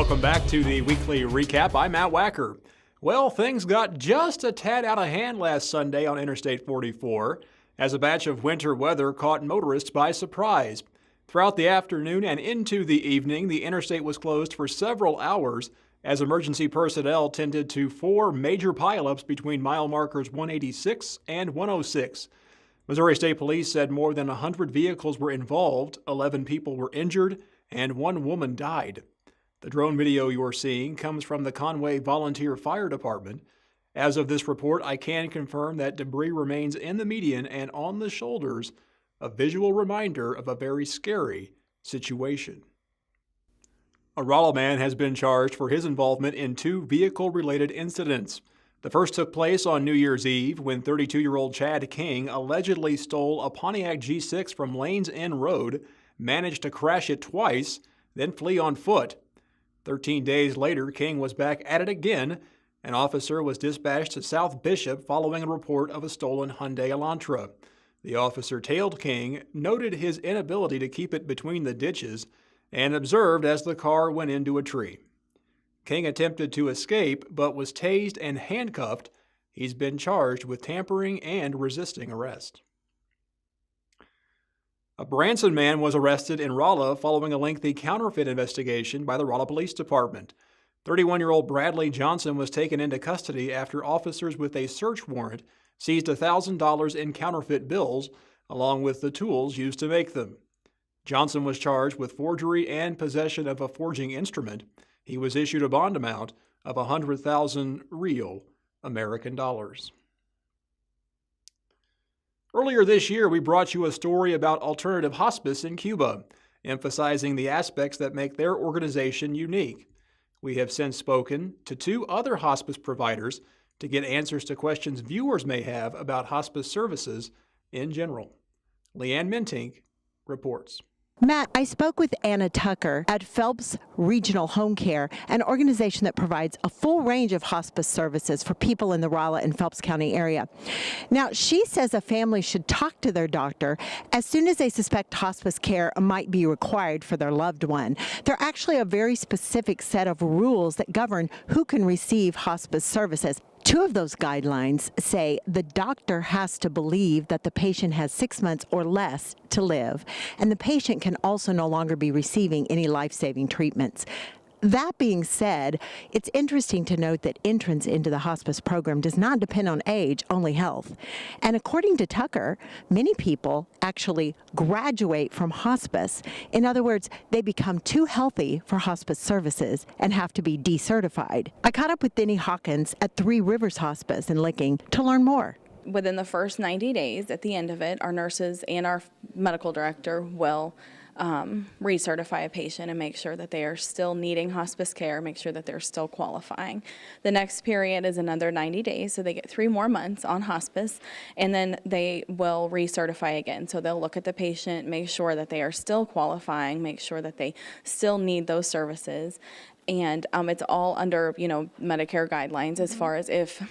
Welcome back to the weekly recap. I'm Matt Wacker. Well, things got just a tad out of hand last Sunday on Interstate 44 as a batch of winter weather caught motorists by surprise. Throughout the afternoon and into the evening, the interstate was closed for several hours as emergency personnel tended to 4 major pileups between mile markers 186 and 106. Missouri State Police said more than 100 vehicles were involved, 11 people were injured, and 1 woman died. The drone video you are seeing comes from the Conway Volunteer Fire Department. As of this report, I can confirm that debris remains in the median and on the shoulders, a visual reminder of a very scary situation. A Rolla man has been charged for his involvement in 2 vehicle-related incidents. The first took place on New Year's Eve when 32-year-old Chad King allegedly stole a Pontiac G6 from Lanes End Road, managed to crash it twice, then flee on foot. 13 days later, King was back at it again. An officer was dispatched to South Bishop following a report of a stolen Hyundai Elantra. The officer tailed King, noted his inability to keep it between the ditches, and observed as the car went into a tree. King attempted to escape, but was tased and handcuffed. He's been charged with tampering and resisting arrest. A Branson man was arrested in Rolla following a lengthy counterfeit investigation by the Rolla Police Department. 31-year-old Bradley Johnson was taken into custody after officers with a search warrant seized $1,000 in counterfeit bills, along with the tools used to make them. Johnson was charged with forgery and possession of a forging instrument. He was issued a bond amount of 100,000 real American dollars. Earlier this year, we brought you a story about alternative hospice in Cuba, emphasizing the aspects that make their organization unique. We have since spoken to 2 other hospice providers to get answers to questions viewers may have about hospice services in general. Leanne Mentink reports. Matt, I spoke with Anna Tucker at Phelps Regional Home Care, an organization that provides a full range of hospice services for people in the Rolla and Phelps County area. Now, she says a family should talk to their doctor as soon as they suspect hospice care might be required for their loved one. There are actually a very specific set of rules that govern who can receive hospice services. 2 of those guidelines say the doctor has to believe that the patient has 6 months or less to live, and the patient can also no longer be receiving any life-saving treatments. That being said, it's interesting to note that entrance into the hospice program does not depend on age, only health. And according to Tucker, many people actually graduate from hospice. In other words, they become too healthy for hospice services and have to be decertified. I caught up with Denny Hawkins at 3 Rivers Hospice in Licking to learn more. Within the first 90 days, at the end of it, our nurses and our medical director will recertify a patient and make sure that they are still needing hospice care, make sure that they're still qualifying. The next period is another 90 days, so they get 3 more months on hospice, and then they will recertify again. So they'll look at the patient, make sure that they are still qualifying, make sure that they still need those services. And it's all under, Medicare guidelines as far as if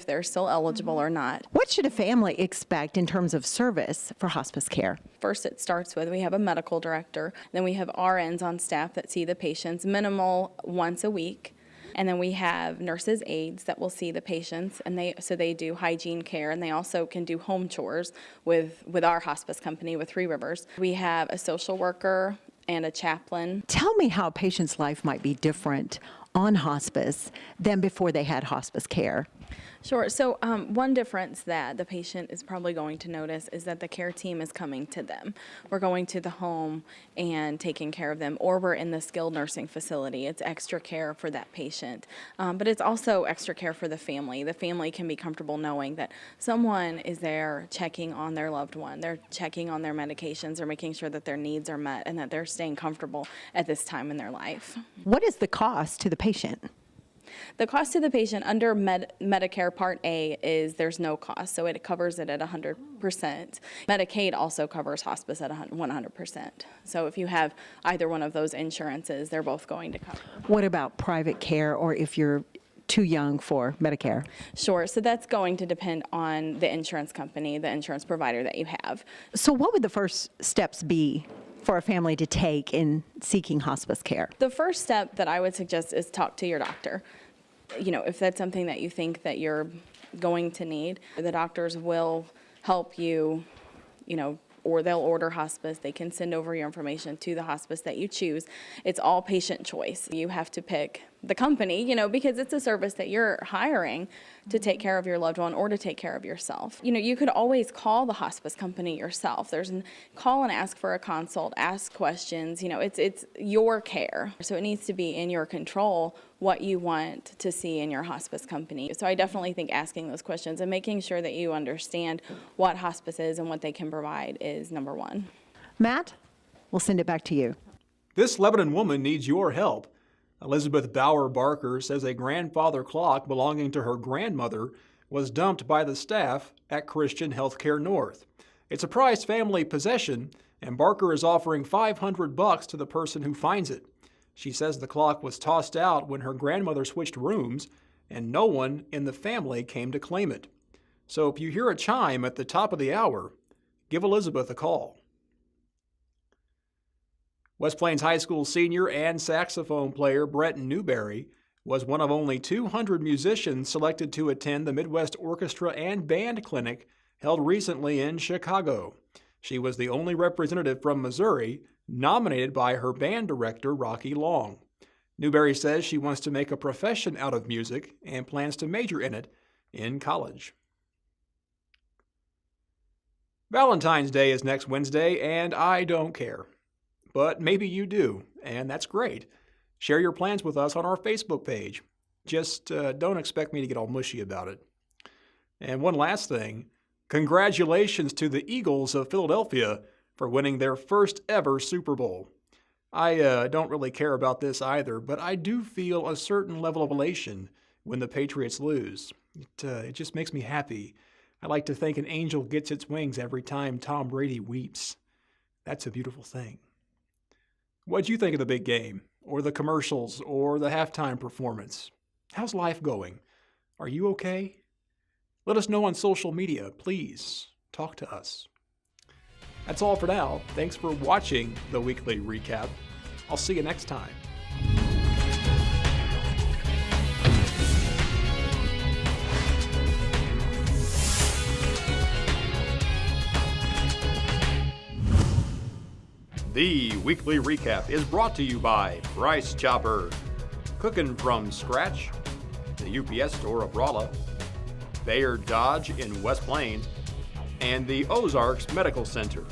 they're still eligible or not. What should a family expect in terms of service for hospice care? First, it starts with we have a medical director. Then we have RNs on staff that see the patients minimal once a week. And then we have nurses' aides that will see the patients, and they do hygiene care, and they also can do home chores with our hospice company, with 3 Rivers. We have a social worker and a chaplain. Tell me how a patient's life might be different on hospice than before they had hospice care. Sure. So one difference that the patient is probably going to notice is that the care team is coming to them. We're going to the home and taking care of them, or we're in the skilled nursing facility. It's extra care for that patient, but it's also extra care for the family. The family can be comfortable knowing that someone is there checking on their loved one. They're checking on their medications. They're making sure that their needs are met and that they're staying comfortable at this time in their life. What is the cost to the patient? The cost to the patient under Medicare Part A is there's no cost, so it covers it at 100%. Medicaid also covers hospice at 100%. So if you have either one of those insurances, they're both going to cover. What about private care, or if you're too young for Medicare? Sure, so that's going to depend on the insurance company, the insurance provider that you have. So what would the first steps be for a family to take in seeking hospice care? The first step that I would suggest is talk to your doctor. If that's something that you think that you're going to need, the doctors will help you, or they'll order hospice. They can send over your information to the hospice that you choose. It's all patient choice. You have to pick the company, because it's a service that you're hiring to take care of your loved one or to take care of yourself. You could always call the hospice company yourself. Call and ask for a consult, ask questions. It's your care. So it needs to be in your control what you want to see in your hospice company. So I definitely think asking those questions and making sure that you understand what hospice is and what they can provide is number one. Matt, we'll send it back to you. This Lebanon woman needs your help. Elizabeth Bauer Barker says a grandfather clock belonging to her grandmother was dumped by the staff at Christian Healthcare North. It's a prized family possession, and Barker is offering $500 to the person who finds it. She says the clock was tossed out when her grandmother switched rooms, and no one in the family came to claim it. So if you hear a chime at the top of the hour, give Elizabeth a call. West Plains High School senior and saxophone player Brett Newberry was one of only 200 musicians selected to attend the Midwest Orchestra and Band Clinic held recently in Chicago. She was the only representative from Missouri nominated by her band director, Rocky Long. Newberry says she wants to make a profession out of music and plans to major in it in college. Valentine's Day is next Wednesday, and I don't care. But maybe you do, and that's great. Share your plans with us on our Facebook page. Just don't expect me to get all mushy about it. And one last thing, congratulations to the Eagles of Philadelphia for winning their first ever Super Bowl. I don't really care about this either, but I do feel a certain level of elation when the Patriots lose. It just makes me happy. I like to think an angel gets its wings every time Tom Brady weeps. That's a beautiful thing. What'd you think of the big game, or the commercials, or the halftime performance? How's life going? Are you okay? Let us know on social media. Please talk to us. That's all for now. Thanks for watching the weekly recap. I'll see you next time. The weekly recap is brought to you by Rice Chopper, cooking from scratch, the UPS store of Rolla, Bayard Dodge in West Plains, and the Ozarks Medical Center.